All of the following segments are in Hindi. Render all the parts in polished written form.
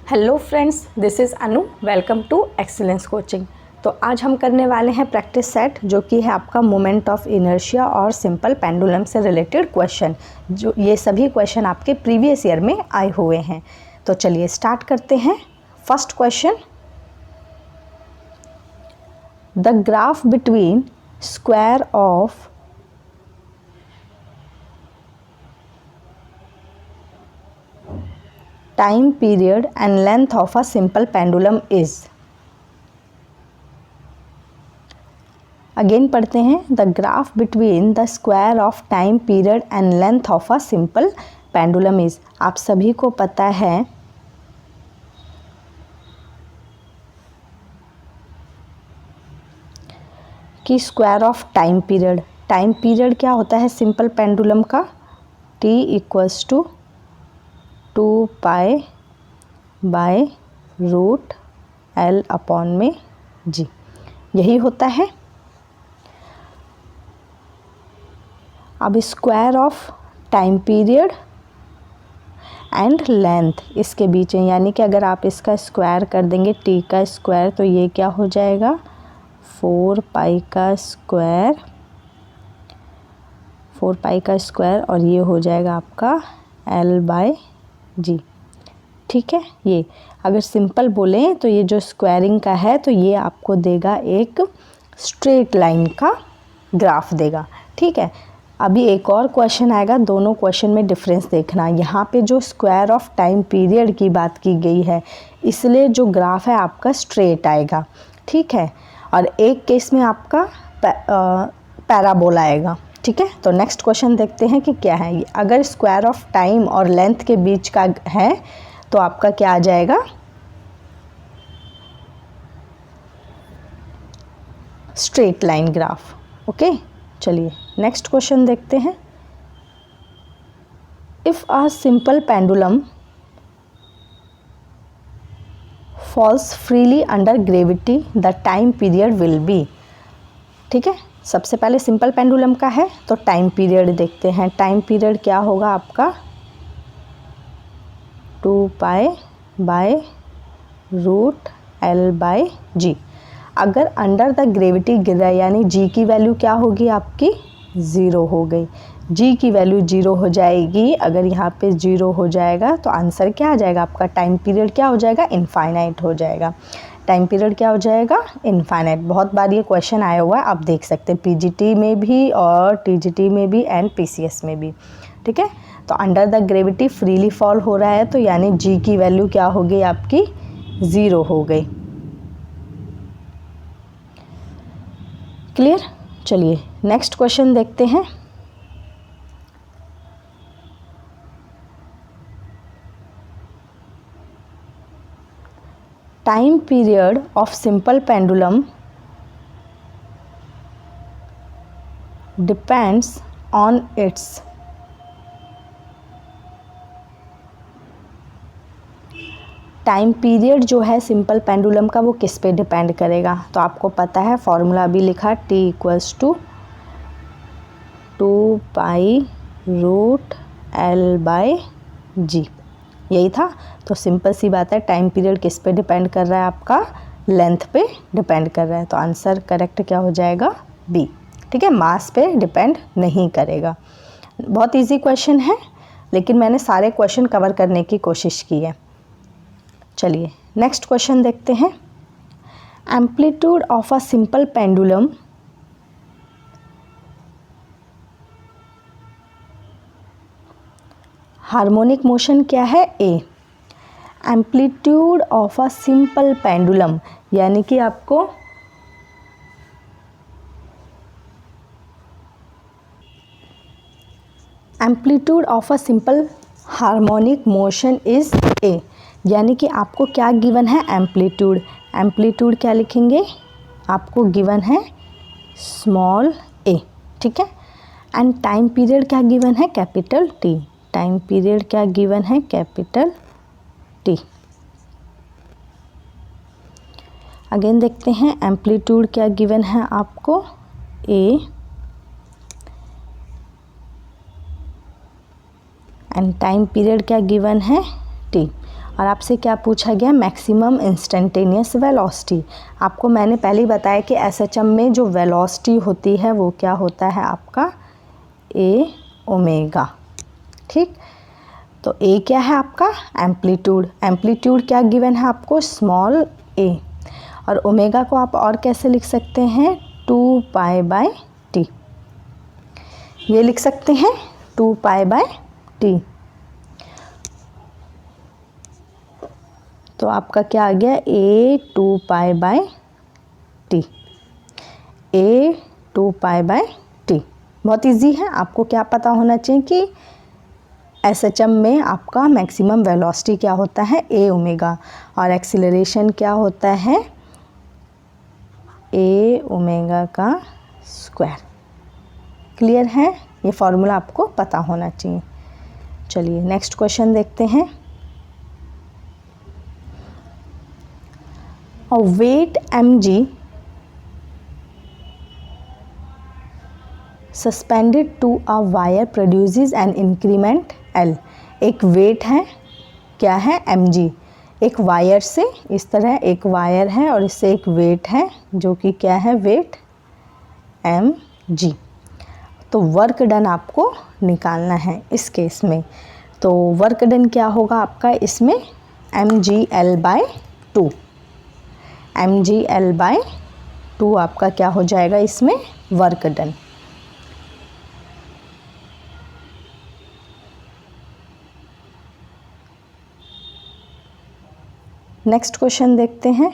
Hello friends, this is Anu. Welcome to excellence coaching. तो आज हम करने वाले हैं प्रैक्टिस सेट, जो कि है आपका मोमेंट ऑफ इनर्शिया और सिंपल पेंडुलम से रिलेटेड क्वेश्चन। जो ये सभी क्वेश्चन आपके प्रीवियस ईयर में आए हुए हैं। तो चलिए स्टार्ट करते हैं। First question, the graph between square of time period and length of a simple pendulum is। Again पढ़ते हैं, the graph between the square of time period and length of a simple pendulum is. आप सभी को पता है कि स्क्वायर ऑफ टाइम पीरियड क्या होता है सिंपल पेंडुलम का? t equals to 2 pi by root l upon में g, यही होता है। अब square of time period and length इसके बीच में, यानी कि अगर आप इसका स्क्वायर कर देंगे t का स्क्वायर, तो ये क्या हो जाएगा 4 पाई का स्क्वायर और ये हो जाएगा आपका l बाय जी। ठीक है, ये अगर सिंपल बोलें तो ये जो स्क्वायरिंग का है तो ये आपको देगा एक स्ट्रेट लाइन का ग्राफ देगा। ठीक है, अभी एक और क्वेश्चन आएगा, दोनों क्वेश्चन में डिफरेंस देखना। यहाँ पे जो स्क्वायर ऑफ टाइम पीरियड की बात की गई है, इसलिए जो ग्राफ है आपका स्ट्रेट आएगा। ठीक है, और एक केस में आपका पैराबोला आएगा। ठीक है, तो नेक्स्ट क्वेश्चन देखते हैं कि क्या है। अगर स्क्वायर ऑफ टाइम और लेंथ के बीच का है तो आपका क्या आ जाएगा, स्ट्रेट लाइन ग्राफ। ओके, चलिए नेक्स्ट क्वेश्चन देखते हैं। If a simple pendulum falls freely under gravity the time period will be. ठीक है, सबसे पहले सिंपल पेंडुलम का है तो टाइम पीरियड देखते हैं। टाइम पीरियड क्या होगा आपका 2 pi by root l by g. अगर अंडर द ग्रेविटी गिर रहा है, यानी g की वैल्यू क्या होगी आपकी 0 हो गई। g की वैल्यू 0 हो जाएगी। अगर यहाँ पे 0 हो जाएगा तो आंसर क्या आ जाएगा आपका, टाइम पीरियड क्या हो जाएगा, इनफाइनाइट हो जाएगा। टाइम पीरियड क्या हो जाएगा, इनफाइनाइट। बहुत बार ये क्वेश्चन आया हुआ है, आप देख सकते हैं पीजीटी में भी और टीजीटी में भी एंड पीसीएस में भी। ठीक है, तो under the gravity freely fall हो रहा है तो यानी जी की वैल्यू क्या हो गई आपकी 0 हो गई। क्लियर? चलिए नेक्स्ट क्वेश्चन देखते हैं। Time period of simple pendulum depends on it's. Time period जो है सिंपल पेंडुलम का वो किस पे डिपेंड करेगा? तो आपको पता है, फॉर्मूला भी लिखा, t equals to 2 pi root l by g, यही था। तो सिंपल सी बात है, टाइम पीरियड किस पे डिपेंड कर रहा है आपका, लेंथ पे डिपेंड कर रहा है। तो आंसर करेक्ट क्या हो जाएगा बी। ठीक है, मास पे डिपेंड नहीं करेगा। बहुत इजी क्वेश्चन है, लेकिन मैंने सारे क्वेश्चन कवर करने की कोशिश की है। चलिए नेक्स्ट क्वेश्चन देखते हैं। Amplitude of a simple pendulum harmonic motion क्या है, A. Amplitude of a simple pendulum, यानी कि आपको amplitude of a simple harmonic motion is A, यानी कि आपको क्या गिवन है, एम्पलीट्यूड। एम्पलीट्यूड क्या लिखेंगे, आपको गिवन है स्मॉल ए। ठीक है, एंड टाइम पीरियड क्या गिवन है, कैपिटल टी। टाइम पीरियड क्या गिवन है, कैपिटल टी। अगेन देखते हैं, एम्पलीट्यूड क्या गिवन है आपको, ए, एंड टाइम पीरियड क्या गिवन है, टी। और आपसे क्या पूछा गया, मैक्सिमम इंस्टेंटेनियस वेलोसिटी। आपको मैंने पहले ही बताया कि एसएचएम में जो वेलोसिटी होती है वो क्या होता है आपका ए ओमेगा। ठीक, तो ए क्या है आपका एम्पलीट्यूड, एम्पलीट्यूड क्या गिवन है आपको स्मॉल ए, और ओमेगा को आप और कैसे लिख सकते हैं 2 पाई बाय टी, ये लिख सकते हैं 2 पाई बाय टी। तो आपका क्या आ गया ए 2 पाई बाय टी, ए 2 पाई बाय टी। बहुत इजी है, आपको क्या पता होना चाहिए कि एसएचएम में आपका मैक्सिमम वेलोसिटी क्या होता है ए ओमेगा, और एक्सीलरेशन क्या होता है ए ओमेगा का स्क्वायर। क्लियर है, ये फॉर्मूला आपको पता होना चाहिए। चलिए नेक्स्ट क्वेश्चन देखते हैं। A weight mg suspended to a wire produces an increment L। एक वेट है, क्या है mg, एक वायर से, इस तरह एक वायर है और इससे एक वेट है जो कि क्या है वेट mg। तो वर्क डन आपको निकालना है इस केस में। तो वर्क डन क्या होगा आपका इसमें mg L by 2, mg L by 2 आपका क्या हो जाएगा इसमें वर्क डन। नेक्स्ट क्वेश्चन देखते हैं।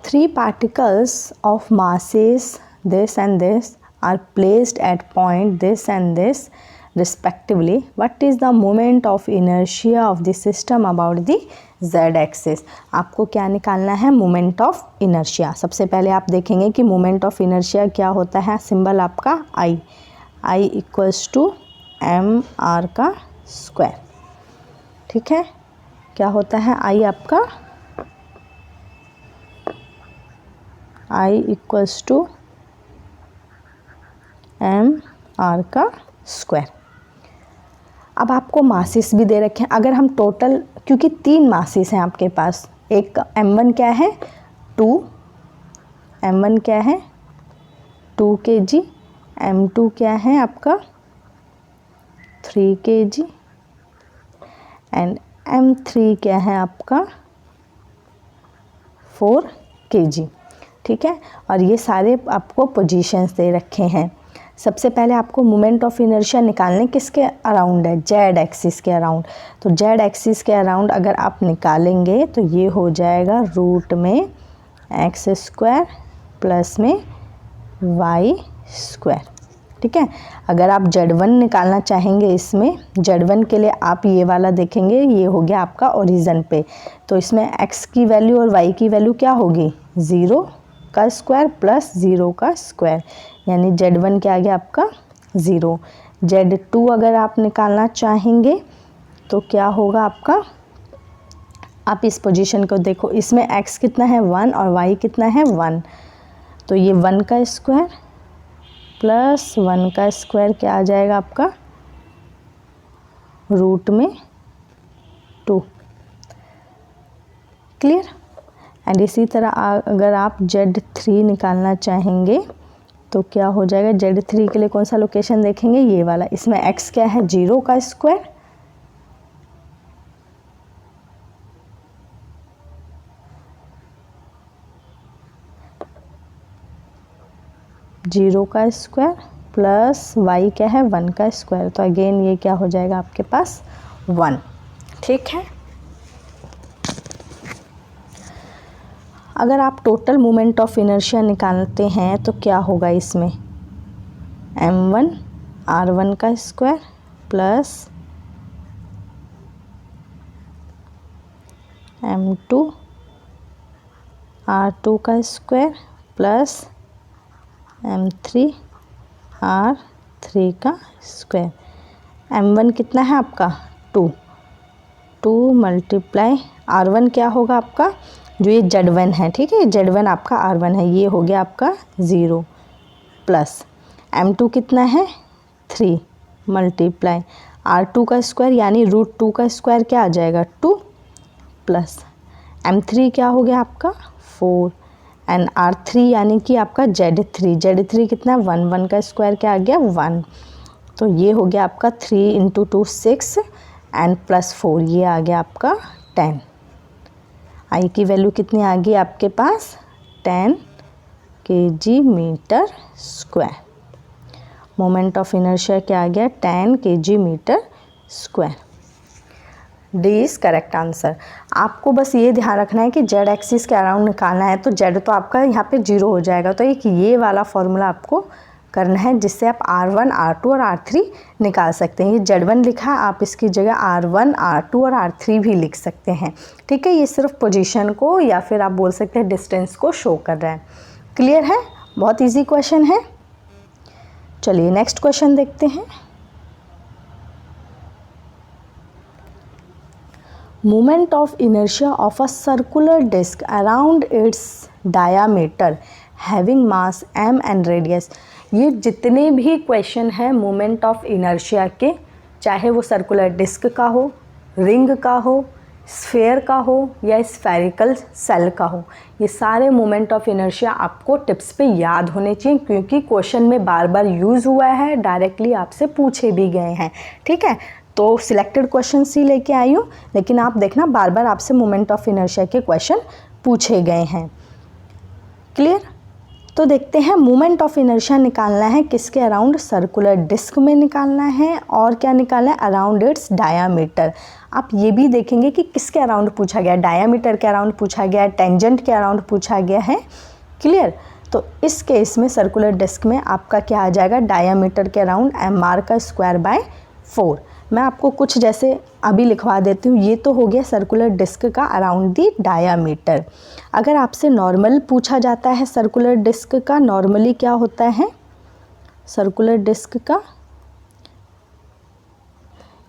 3 particles of masses this and this are placed at point this and this respectively. What is the moment of inertia of the system about the z axis? आपको क्या निकालना है मोमेंट ऑफ इनर्शिया। सबसे पहले आप देखेंगे कि मोमेंट ऑफ इनर्शिया क्या होता है, सिंबल आपका I, I equals to m r का स्क्वायर। ठीक है, क्या होता है I आपका I equals to m r का स्क्वायर। अब आपको मासेस भी दे रखे हैं, अगर हम टोटल, क्योंकि 3 मासेस हैं आपके पास, एक m1 क्या है 2, m1 क्या है 2 kg, m2 क्या है आपका 3 kg एंड m3 क्या है आपका 4 kg। ठीक है, और ये सारे आपको पोजीशंस दे रखे हैं। सबसे पहले आपको मोमेंट ऑफ इनर्शिया निकालने किसके अराउंड है, जेड एक्सिस के अराउंड। तो जेड एक्सिस के अराउंड अगर आप निकालेंगे तो ये हो जाएगा रूट में एक्स स्क्वायर प्लस में वाई स्क्वायर। ठीक है, अगर आप Z1 निकालना चाहेंगे इसमें, Z1 के लिए आप ये वाला देखेंगे, ये हो गया आपका ओरिजिन पे, तो इसमें x की वैल्यू और y की वैल्यू क्या होगी 0 का स्क्वायर प्लस 0 का स्क्वायर, यानी Z1 क्या आ गया आपका 0। Z2 अगर आप निकालना चाहेंगे तो क्या होगा आपका, आप इस पोजीशन को देखो, इसमें x कितना है 1 और y कितना है 1, तो ये 1 का स्क्वायर प्लस 1 का स्क्वायर क्या आ जाएगा आपका रूट में 2। क्लियर, एंड इसी तरह अगर आप Z3 निकालना चाहेंगे तो क्या हो जाएगा, Z3 के लिए कौन सा लोकेशन देखेंगे, ये वाला, इसमें x क्या है 0 का स्क्वायर प्लस y क्या है 1 का स्क्वायर, तो अगेन ये क्या हो जाएगा आपके पास 1। ठीक है, अगर आप टोटल मोमेंट ऑफ इनर्शिया निकालते हैं तो क्या होगा इसमें m1 r1 का स्क्वायर प्लस m2 r2 का स्क्वायर प्लस m3 r3 का स्क्वायर। m1 कितना है आपका 2 मल्टीप्लाई r1 क्या होगा आपका, जो ये Z1 है, ठीक है, Z1 आपका R1 है, ये हो गया आपका 0 प्लस m2 कितना है 3 मल्टीप्लाई r2 का स्क्वायर यानी √2 का स्क्वायर क्या आ जाएगा 2 प्लस m3 क्या हो गया आपका 4 एंड r3 यानी कि आपका z3 कितना 1 का स्क्वायर क्या आ गया 1। तो ये हो गया आपका 3 × 2 6 एंड प्लस 4 ये आ गया आपका 10। आई की वैल्यू कितनी आ गई आपके पास 10 kg/m²। मोमेंट ऑफ इनर्शिया क्या आ गया 10 kg/m²। D is correct answer. आपको बस ये ध्यान रखना है कि जेड एक्सिस के अराउंड निकालना है, तो जेड तो आपका यहाँ पे 0 हो जाएगा, तो एक ये वाला फॉर्मूला आपको करना है जिससे आप R1, R2 और R3 निकाल सकते हैं। ये Z1 लिखा है, आप इसकी जगह R1, R2 और R3 भी लिख सकते हैं। ठीक है, ये सिर्फ पोजीशन को या फिर आप बोल सकते हैं डिस्टेंस को शो कर रहा है। क्लियर है, बहुत इजी क्वेश्चन है। चलिए नेक्स्ट क्वेश्चन देखते हैं। Moment of inertia of a circular disc around its diameter having mass m and radius। ये जितने भी क्वेश्चन हैं मोमेंट ऑफ इनर्शिया के, चाहे वो सर्कुलर डिस्क का हो, रिंग का हो, स्फेयर का हो या स्फेरिकल सेल का हो, ये सारे मोमेंट ऑफ इनर्शिया आपको टिप्स पे याद होने चाहिए, क्योंकि क्वेश्चन में बार बार यूज़ हुआ है, डायरेक्टली आपसे पूछे भी गए हैं। ठीक है, तो सिलेक्टेड क्वेश्चन ही लेके आई हूँ, लेकिन आप देखना बार बार आपसे मोमेंट ऑफ इनर्शिया के क्वेश्चन पूछे गए हैं। क्लियर, तो देखते हैं मोमेंट ऑफ इनर्शिया निकालना है किसके अराउंड, सर्कुलर डिस्क में निकालना है, और क्या निकालना है अराउंड इट्स डायामीटर। आप ये भी देखेंगे कि किसके अराउंड पूछा गया, डायामीटर के अराउंड पूछा गया, टेंजेंट के अराउंड पूछा गया है। क्लियर, तो इस केस में सर्कुलर डिस्क में आपका क्या आ जाएगा, डायामीटर के अराउंड mr²/4। मैं आपको कुछ जैसे अभी लिखवा देती हूँ। ये तो हो गया सर्कुलर डिस्क का अराउंड दी डायामीटर। अगर आपसे नॉर्मल पूछा जाता है सर्कुलर डिस्क का, नॉर्मली क्या होता है सर्कुलर डिस्क का,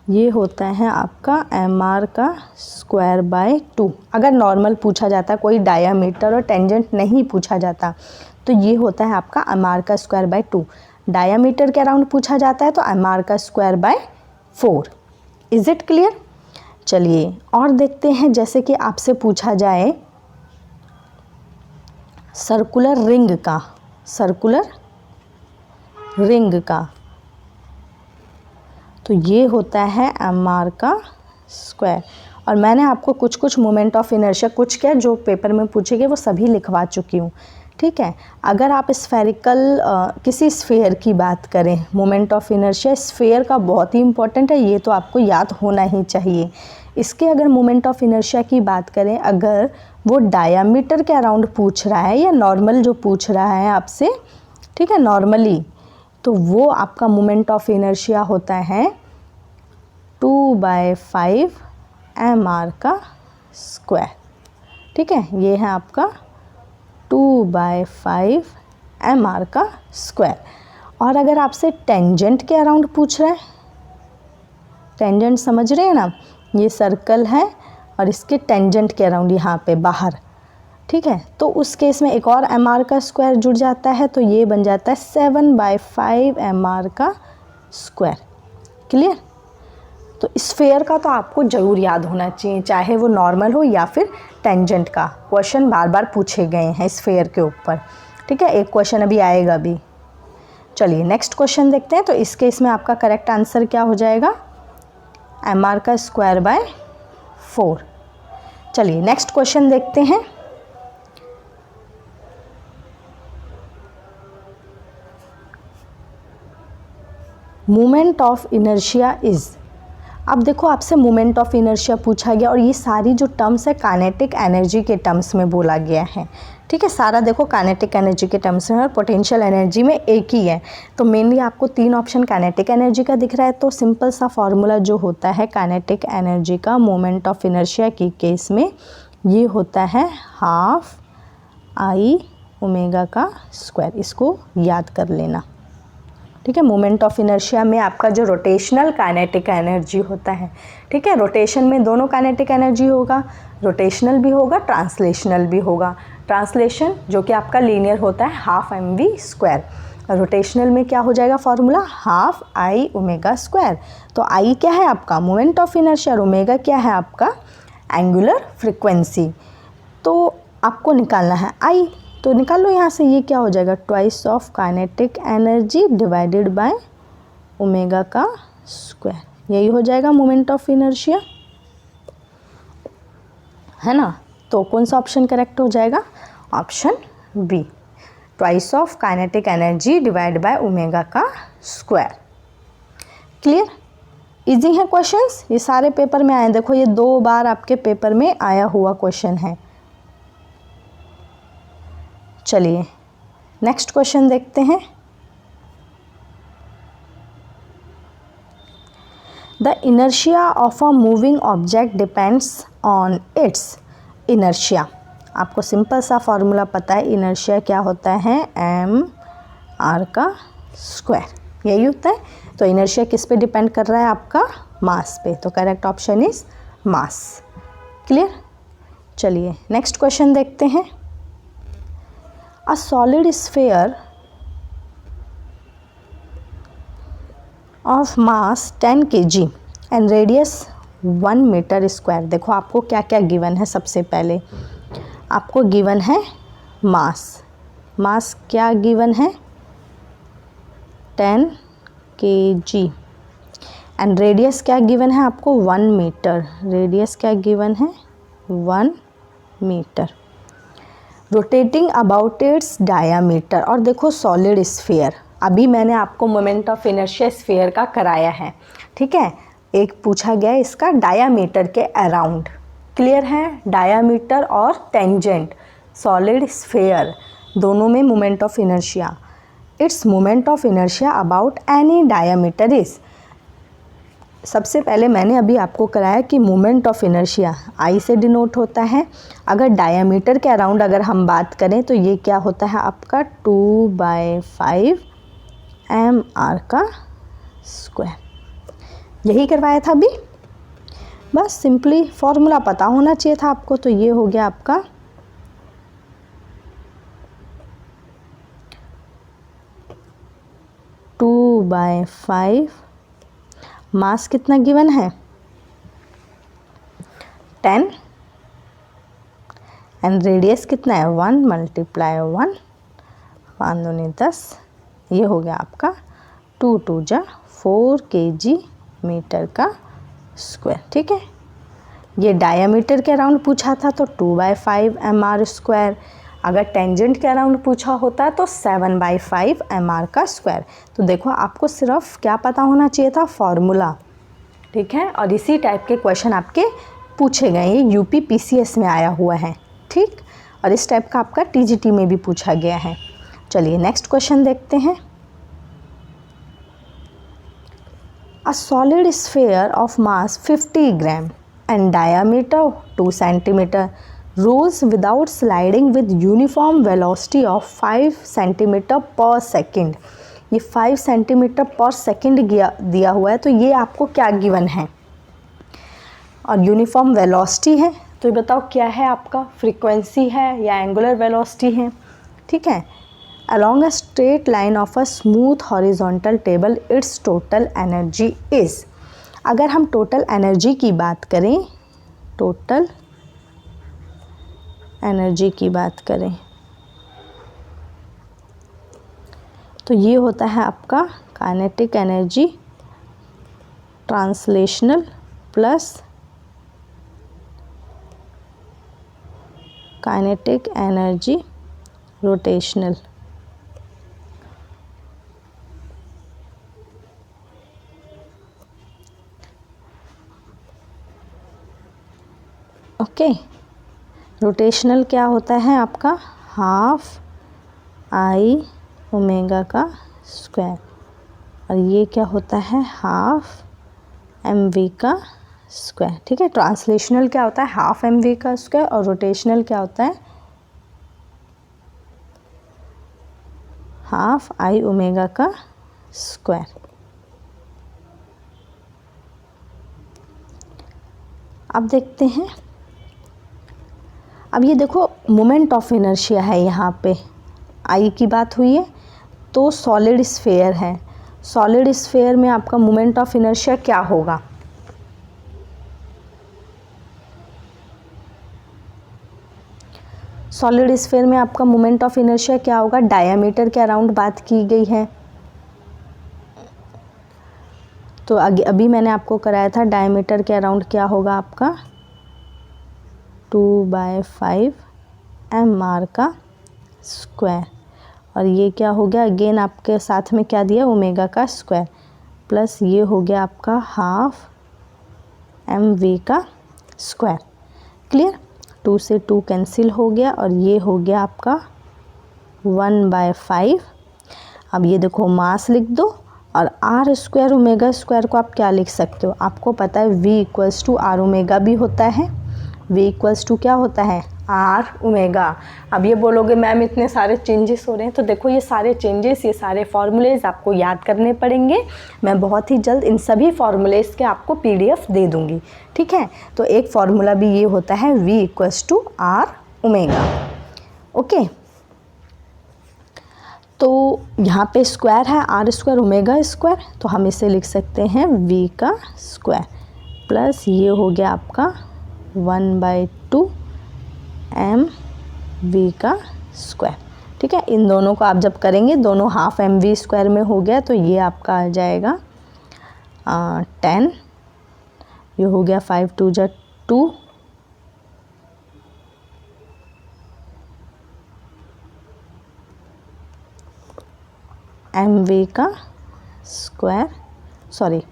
ये होता है आपका mr²/2। अगर नॉर्मल पूछा जाता, कोई डायामीटर और टेंजेंट नहीं पूछा जाता, तो ये होता है आपका mr²/2। डायामीटर के अराउंड पूछा जाता है तो mr²/4। Is it clear. चलिए और देखते हैं, जैसे कि आपसे पूछा जाए सर्कुलर रिंग का, सर्कुलर रिंग का, तो ये होता है mr²। और मैंने आपको कुछ कुछ मोमेंट ऑफ इनर्शिया, कुछ क्या जो पेपर में पूछे गए वो सभी लिखवा चुकी हूँ। ठीक है, अगर आप स्फेरिकल किसी स्फेयर की बात करें, मोमेंट ऑफ इनर्शिया स्फेयर का बहुत ही इंपॉर्टेंट है, ये तो आपको याद होना ही चाहिए। इसके अगर मोमेंट ऑफ इनर्शिया की बात करें, अगर वो डायामीटर के अराउंड पूछ रहा है या नॉर्मल जो पूछ रहा है आपसे, ठीक है नॉर्मली, तो वो आपका मोमेंट ऑफ इनर्शिया होता है 2/5 mr²। ठीक है, ये है आपका 2/5 mr²। और अगर आपसे टेंजेंट के अराउंड पूछ रहा है, टेंजेंट समझ रहे हैं ना, ये सर्कल है और इसके टेंजेंट के अराउंड यहाँ पे बाहर, ठीक है, तो उस केस में एक और mr² जुड़ जाता है, तो ये बन जाता है 7/5 mr²। क्लियर, तो स्फेयर का तो आपको ज़रूर याद होना चाहिए, चाहे वो नॉर्मल हो या फिर टेंजेंट का। क्वेश्चन बार बार पूछे गए हैं स्फेयर के ऊपर। ठीक है, एक क्वेश्चन अभी आएगा भी। चलिए नेक्स्ट क्वेश्चन देखते हैं। तो इस केस में आपका करेक्ट आंसर क्या हो जाएगा, mr²/4। चलिए नेक्स्ट क्वेश्चन देखते हैं। मोमेंट ऑफ इनर्शिया इज़, अब देखो आपसे मोमेंट ऑफ इनर्शिया पूछा गया और ये सारी जो टर्म्स है काइनेटिक एनर्जी के टर्म्स में बोला गया है। ठीक है, सारा देखो काइनेटिक एनर्जी के टर्म्स में और पोटेंशियल एनर्जी में एक ही है। तो मेनली आपको 3 ऑप्शन काइनेटिक एनर्जी का दिख रहा है, तो सिंपल सा फॉर्मूला जो होता है काइनेटिक एनर्जी का मोमेंट ऑफ इनर्शिया की केस में, ये होता है 12I ω²। इसको याद कर लेना। ठीक है, मोमेंट ऑफ इनर्शिया में आपका जो रोटेशनल काइनेटिक एनर्जी होता है, ठीक है, रोटेशन में दोनों काइनेटिक एनर्जी होगा, रोटेशनल भी होगा, ट्रांसलेशनल भी होगा। ट्रांसलेशन जो कि आपका लीनियर होता है 12mv², रोटेशनल में क्या हो जाएगा formula, half I omega square. तो आई क्या है आपका मोमेंट ऑफ इनर्शिया, ओमेगा क्या है आपका एंगुलर फ्रिक्वेंसी। तो आपको निकालना है आई, तो निकाल लो यहाँ से, ये क्या हो जाएगा twice of kinetic energy divided by omega का स्क्वायर, यही हो जाएगा मोमेंट ऑफ इनर्शिया, है ना। तो कौन सा ऑप्शन करेक्ट हो जाएगा, option B, twice of kinetic energy divide by omega का स्क्वायर। क्लियर, इजी है क्वेश्चंस, ये सारे पेपर में आए, देखो ये 2 बार आपके पेपर में आया हुआ क्वेश्चन है। चलिए नेक्स्ट क्वेश्चन देखते हैं। The inertia of a moving object depends on it's inertia. आपको सिंपल सा फॉर्मूला पता है, इनर्शिया क्या होता है, एम आर का स्क्वायर, यही होता है। तो इनर्शिया किस पे डिपेंड कर रहा है, आपका मास पे, तो correct option is mass. Clear, चलिए नेक्स्ट क्वेश्चन देखते हैं। A solid sphere of mass 10 kg and radius 1 metre square. देखो आपको क्या क्या गिवन है, सबसे पहले आपको गिवन है मास, मास क्या गिवन है 10 kg एंड रेडियस क्या गिवन है आपको 1 मीटर, रेडियस क्या गिवन है 1 metre, rotating about its diameter. और देखो सॉलिड स्फीयर, अभी मैंने आपको मोमेंट ऑफ इनर्शिया स्फीयर का कराया है, ठीक है। एक पूछा गया इसका डायामीटर के अराउंड, क्लियर है, डायामीटर और टेंजेंट सॉलिड स्फीयर दोनों में moment of inertia, its moment of inertia about any diameter is. सबसे पहले मैंने अभी आपको कराया कि मोमेंट ऑफ इनर्शिया आई से डिनोट होता है, अगर डायामीटर के अराउंड अगर हम बात करें तो ये क्या होता है आपका 2/5 mr का स्क्वायर, यही करवाया था अभी। बस सिंपली फॉर्मूला पता होना चाहिए था आपको, तो ये हो गया आपका 2/5, मास कितना गिवन है 10 एंड रेडियस कितना है 1 × 1, 1 दूनी 10, ये हो गया आपका 2 × 2 = 4 kg मीटर का स्क्वायर, ठीक है। ये डायामीटर के अराउंड पूछा था तो 2/5 mr स्क्वायर, अगर टेंजेंट के अराउंड पूछा होता तो 7/5 mr का स्क्वायर। तो देखो आपको सिर्फ क्या पता होना चाहिए था, फॉर्मूला, ठीक है। और इसी टाइप के क्वेश्चन आपके पूछे गए, ये यूपी पीसीएस में आया हुआ है, ठीक। और इस टाइप का आपका टीजीटी में भी पूछा गया है। चलिए नेक्स्ट क्वेश्चन देखते हैं। A solid sphere of mass 50 gram and diameter 2 centimeter rolls without sliding with uniform velocity of 5 centimeter per second। ये 5 सेंटीमीटर पर सेकेंड दिया हुआ है, तो ये आपको क्या गिवन है, और यूनिफॉर्म वेलोसिटी है, तो ये बताओ क्या है आपका, फ्रीक्वेंसी है या एंगुलर वेलोसिटी है, ठीक है। Along a straight line of a smooth horizontal table its total energy is। अगर हम टोटल एनर्जी की बात करें, टोटल एनर्जी की बात करें तो ये होता है आपका kinetic energy translational plus kinetic energy rotational. Okay, rotational क्या होता है आपका हाफ आई ओमेगा का स्क्वायर, और ये क्या होता है हाफ एम वी का स्क्वायर, ठीक है। ट्रांसलेशनल क्या होता है हाफ एम वी का स्क्वायर, और रोटेशनल क्या होता है हाफ आई ओमेगा का स्क्वायर। अब देखते हैं, अब ये देखो मोमेंट ऑफ इनर्शिया है, यहाँ पे आई की बात हुई है, तो सॉलिड स्फेयर है, सॉलिड स्फेयर में आपका मोमेंट ऑफ इनर्शिया क्या होगा? सॉलिड स्फेयर में आपका मोमेंट ऑफ इनर्शिया क्या होगा? डायमीटर के अराउंड बात की गई है, तो अभी मैंने आपको कराया था डायमीटर के अराउंड क्या होगा आपका 2/5 mr का स्क्वायर, और ये क्या हो गया अगेन आपके साथ में क्या दिया ओमेगा का स्क्वायर, प्लस ये हो गया आपका 1/2 mv का स्क्वायर। क्लियर? 2 से 2 कैंसिल हो गया और ये हो गया आपका 1/5। अब ये देखो मास लिख दो, और आर स्क्वायर ओमेगा स्क्वायर को आप क्या लिख सकते हो? आपको पता है v equals to R omega भी होता है, v इक्वल्स टू क्या होता है आर ओमेगा। अब ये बोलोगे मैम इतने सारे चेंजेस हो रहे हैं, तो देखो ये सारे चेंजेस, ये सारे फॉर्मूलेज आपको याद करने पड़ेंगे। मैं बहुत ही जल्द इन सभी फॉर्मूलेज के आपको PDF दे दूंगी, ठीक है? तो एक फार्मूला भी ये होता है v equals to R omega. Okay, तो यहाँ पे स्क्वायर है आर स्क्वायर ओमेगा स्क्वायर, तो हम इसे लिख सकते हैं v का स्क्वायर, प्लस ये हो गया आपका 1/2 mv का स्क्वायर। ठीक है, इन दोनों को आप जब करेंगे दोनों 1/2 mv स्क्वायर में हो गया, तो ये आपका आ जाएगा 10, ये हो गया 5 2 जा 2, mv का स्क्वायर, सॉरी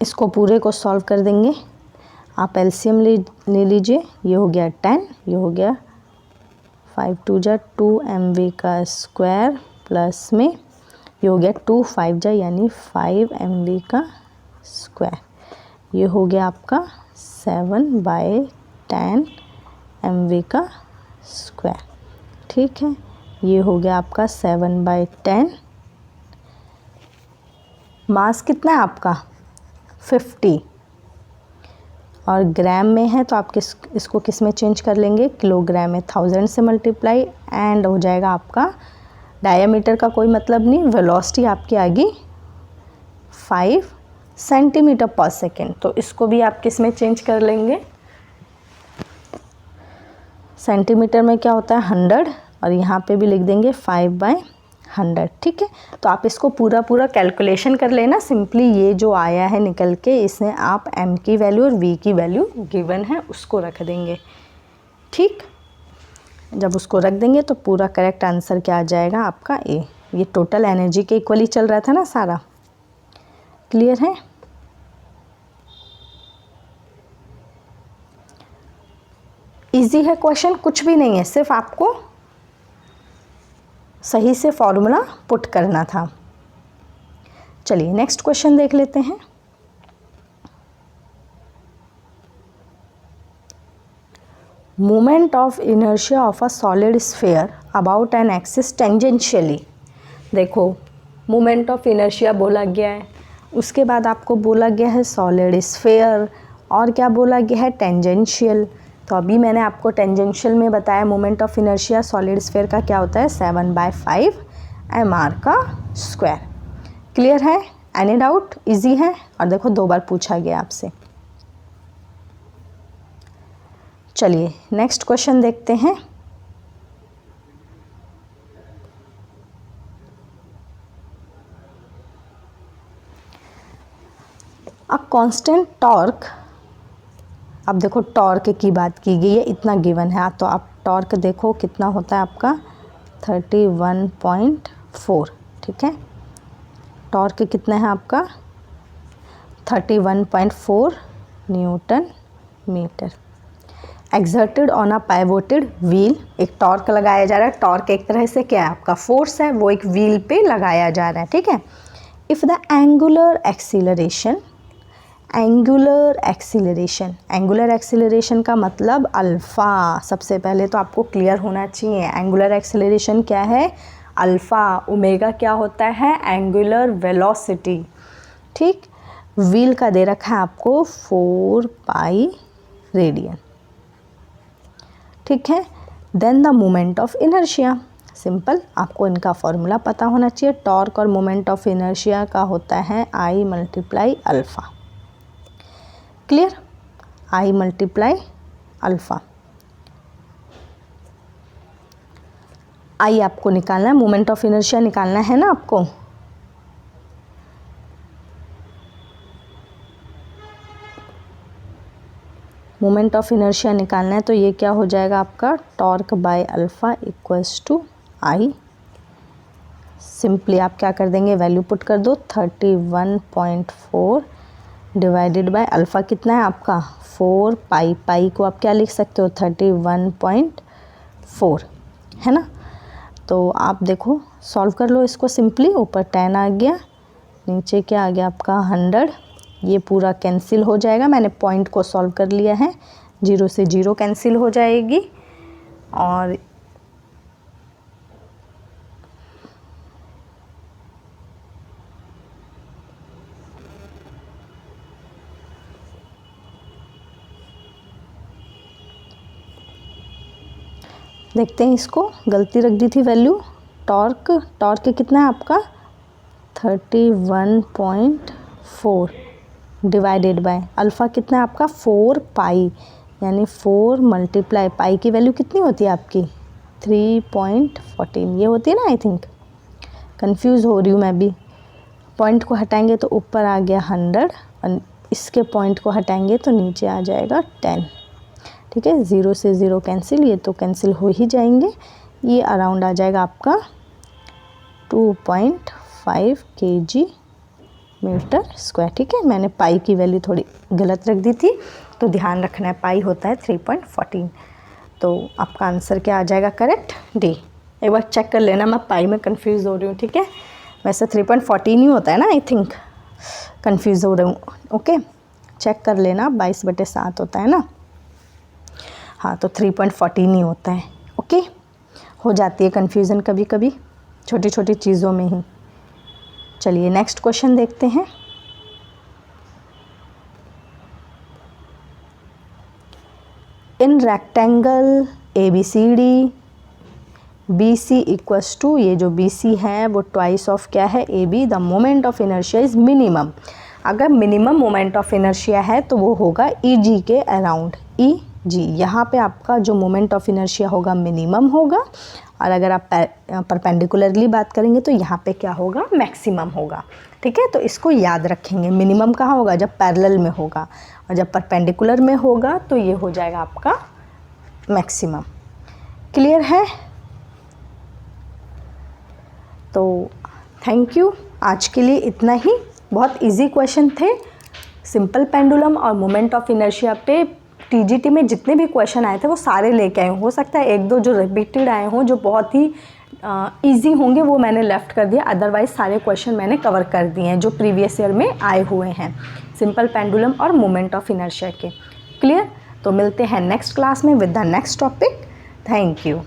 इसको पूरे को सॉल्व कर देंगे, आप एलसीएम ले लीजिए। ये हो गया 10, ये हो गया 5 2 जा 2 mv का स्क्वायर, प्लस में ये हो गया 2 5 जा यानी 5 mv का स्क्वायर, ये हो गया आपका 7/10 mv का स्क्वायर। ठीक है, ये हो गया आपका 7/10। मास कितना है आपका 50, और ग्राम में है तो आप इसको किस में चेंज कर लेंगे, किलोग्राम में 1000 से मल्टीप्लाई, एंड हो जाएगा आपका डायमीटर का कोई मतलब नहीं, वेलोसिटी आपकी आ गई 5 सेंटीमीटर पर सेकेंड, तो इसको भी आप किस में चेंज कर लेंगे, सेंटीमीटर में क्या होता है 100, और यहाँ पे भी लिख देंगे 5/100। ठीक है, तो आप इसको पूरा कैलकुलेशन कर लेना, सिंपली ये जो आया है निकल के, इसमें आप m की वैल्यू और v की वैल्यू गिवन है उसको रख देंगे। ठीक, जब उसको रख देंगे तो पूरा करेक्ट आंसर क्या आ जाएगा आपका A। ये टोटल एनर्जी के इक्वली चल रहा था ना सारा। क्लियर है? इजी है क्वेश्चन, कुछ भी नहीं है, सिर्फ आपको सही से फॉर्मूला पुट करना था। चलिए नेक्स्ट क्वेश्चन देख लेते हैं। Moment of inertia of a solid sphere about an axis tangentially. देखो मोमेंट ऑफ इनर्शिया बोला गया है, उसके बाद आपको बोला गया है सॉलिड स्फेयर, और क्या बोला गया है टेंजेंशियल। तो अभी मैंने आपको टेंजेंशियल में बताया moment of inertia solid sphere का क्या होता है 7/5 mr का स्क्वायर। क्लियर है? Any doubt? इजी है, और देखो 2 बार पूछा गया आपसे। चलिए नेक्स्ट क्वेश्चन देखते हैं। अ कांस्टेंट टॉर्क, अब देखो टॉर्क की बात की गई है, इतना गिवन है, तो आप टॉर्क देखो कितना होता है आपका 31.4। ठीक है, टॉर्क कितना है आपका 31.4 newton metre. Exerted on a pivoted wheel, एक टॉर्क लगाया जा रहा है, टॉर्क एक तरह से क्या है आपका फोर्स है, वो एक व्हील पे लगाया जा रहा है। ठीक है, if the angular acceleration, angular acceleration, angular acceleration का मतलब अल्फ़ा, सबसे पहले तो आपको क्लियर होना चाहिए एंगुलर एक्सीलरेशन क्या है अल्फ़ा, ओमेगा क्या होता है एंगुलर वेलोसिटी। ठीक, व्हील का दे रखा है आपको 4 पाई रेडियन। ठीक है। Then the moment of inertia, simple, आपको इनका फॉर्मूला पता होना चाहिए। टॉर्क और मोमेंट ऑफ इनर्शिया का होता है I multiply alpha. Clear, I multiply alpha. I आपको निकालना है, मोमेंट ऑफ इनर्शिया निकालना है ना आपको। मोमेंट ऑफ इनर्शिया निकालना है तो ये क्या हो जाएगा आपका, torque by alpha equals to I। Simply आप क्या कर देंगे, वैल्यू पुट कर दो, 31.4 डिवाइडेड बाय अल्फ़ा कितना है आपका 4 पाई, पाई को आप क्या लिख सकते हो 31.4, है ना। तो आप देखो सॉल्व कर लो इसको सिंपली, ऊपर 10 आ गया, नीचे क्या आ गया आपका 100, ये पूरा कैंसिल हो जाएगा। मैंने पॉइंट को सॉल्व कर लिया है, 0 से 0 कैंसिल हो जाएगी। और देखते हैं इसको, गलती रख दी थी वैल्यू। टॉर्क, टॉर्क कितना है आपका 31.4 डिवाइडेड बाय अल्फ़ा कितना है आपका 4 पाई, यानी 4 मल्टीप्लाई पाई की वैल्यू कितनी होती है आपकी 3.14 ये होती है ना। आई थिंक कंफ्यूज हो रही हूँ मैं भी। पॉइंट को हटाएंगे तो ऊपर आ गया 100 और इसके पॉइंट को हटाएंगे तो नीचे आ जाएगा 10। ठीक है, 0 से 0 कैंसिल, ये तो कैंसिल हो ही जाएंगे। ये अराउंड आ जाएगा आपका 2.5 kg मीटर स्क्वायर। ठीक है, मैंने पाई की वैल्यू थोड़ी गलत रख दी थी, तो ध्यान रखना है पाई होता है 3.14। तो आपका आंसर क्या आ जाएगा करेक्ट, डी। एक बार चेक कर लेना, मैं पाई में कंफ्यूज हो रही हूँ। ठीक है, वैसे 3.14 ही होता है ना, आई थिंक कंफ्यूज हो रही हूँ। ओके, चेक कर लेना, 22/7 होता है ना। हाँ, तो 3.14 ही होता है। ओके, हो जाती है कन्फ्यूज़न कभी कभी छोटी छोटी चीज़ों में ही। चलिए नेक्स्ट क्वेश्चन देखते हैं। In rectangle ABCD BC equals to, ये जो BC है वो ट्वाइस ऑफ क्या है AB, the moment of inertia is minimum. अगर मिनिमम मोमेंट ऑफ इनर्शिया है तो वो होगा EG के अराउंड। EG यहाँ पे आपका जो मोमेंट ऑफ इनर्शिया होगा मिनिमम होगा, और अगर आप परपेंडिकुलरली बात करेंगे तो यहाँ पे क्या होगा, मैक्सिमम होगा। ठीक है, तो इसको याद रखेंगे। मिनिमम कहाँ होगा, जब पैरेलल में होगा, और जब परपेंडिकुलर में होगा तो ये हो जाएगा आपका मैक्सिमम। क्लियर है। तो थैंक यू, आज के लिए इतना ही। बहुत इजी क्वेश्चन थे, सिंपल पेंडुलम और मोमेंट ऑफ इनर्शिया पे TGT में जितने भी क्वेश्चन आए थे वो सारे लेके आए हूँ। हो सकता है एक दो जो रिपीटेड आए हों, जो बहुत ही इजी होंगे, वो मैंने लेफ़्ट कर दिया। अदरवाइज़ सारे क्वेश्चन मैंने कवर कर दिए हैं जो प्रीवियस ईयर में आए हुए हैं, सिंपल पेंडुलम और मोमेंट ऑफ इनर्शिया के। क्लियर। तो मिलते हैं नेक्स्ट क्लास में with the next topic. Thank you.